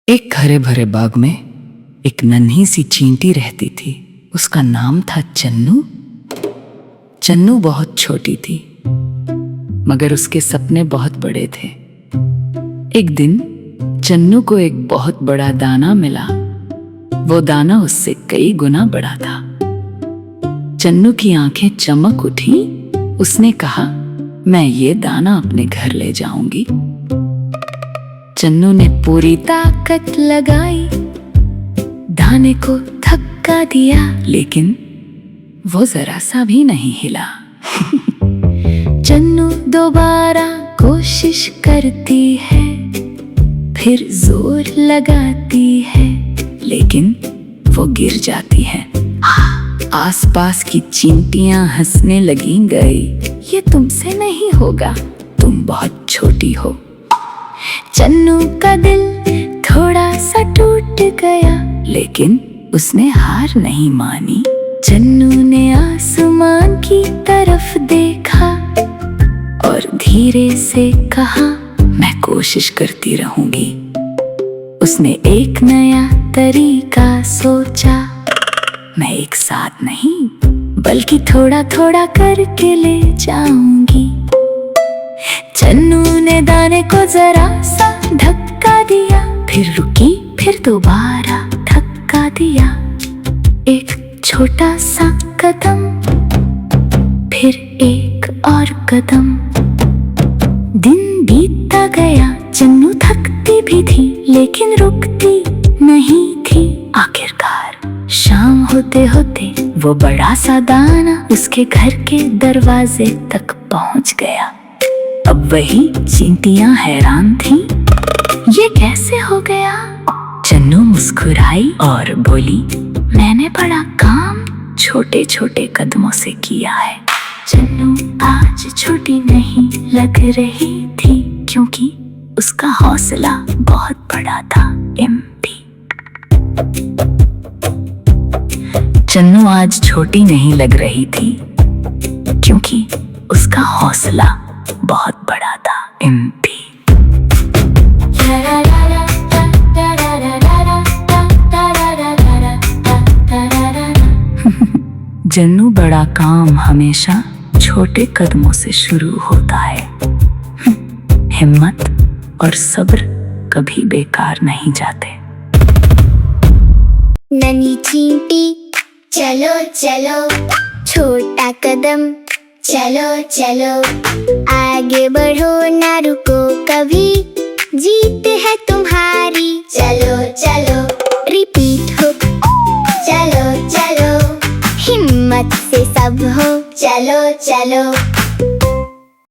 एक हरे भरे बाग में एक नन्ही सी चींटी रहती थी। उसका नाम था चन्नू। चन्नू बहुत छोटी थी, मगर उसके सपने बहुत बड़े थे। एक दिन चन्नू को एक बहुत बड़ा दाना मिला। वो दाना उससे कई गुना बड़ा था। चन्नू की आंखें चमक उठी। उसने कहा, मैं ये दाना अपने घर ले जाऊंगी। चन्नू ने पूरी ताकत लगाई, दाने को धक्का दिया, लेकिन वो जरा सा भी नहीं हिला। चन्नू दोबारा कोशिश करती है, फिर जोर लगाती है, लेकिन वो गिर जाती है। आसपास की चींटियां हंसने लगी। गई, ये तुमसे नहीं होगा, तुम बहुत छोटी हो। चन्नू का दिल थोड़ा सा टूट गया, लेकिन उसने हार नहीं मानी। चन्नू ने आसमान की तरफ देखा और धीरे से कहा, मैं कोशिश करती रहूंगी। उसने एक नया तरीका सोचा। मैं एक साथ नहीं, बल्कि थोड़ा थोड़ा करके ले जाऊंगी। चन्नू ने दाने को जरा सा धक्का दिया, फिर रुकी, फिर दोबारा धक्का दिया। एक छोटा सा कदम, फिर एक और कदम। दिन बीतता गया। चन्नू थकती भी थी, लेकिन रुकती नहीं थी। आखिरकार शाम होते होते वो बड़ा सा दाना उसके घर के दरवाजे तक पहुंच गया। अब वही चींटियां हैरान थीं। ये कैसे हो गया? चन्नू मुस्कुराई और बोली, मैंने बड़ा काम छोटे छोटे कदमों से किया है। चन्नू आज छोटी नहीं लग रही थी, क्योंकि उसका हौसला बहुत बड़ा था। एमपी। चन्नू आज छोटी नहीं लग रही थी, क्योंकि उसका हौसला बहुत बड़ा था। एमपी। जन्नू, बड़ा काम हमेशा छोटे कदमों से शुरू होता है। हिम्मत और सब्र कभी बेकार नहीं जाते। नन्ही चींटी चलो चलो, छोटा कदम चलो चलो, आगे बढ़ो ना रुको कभी, जीत है तुम्हारी। चलो चलो, रिपीट हो, चलो चलो, हिम्मत से सब हो। चलो चलो।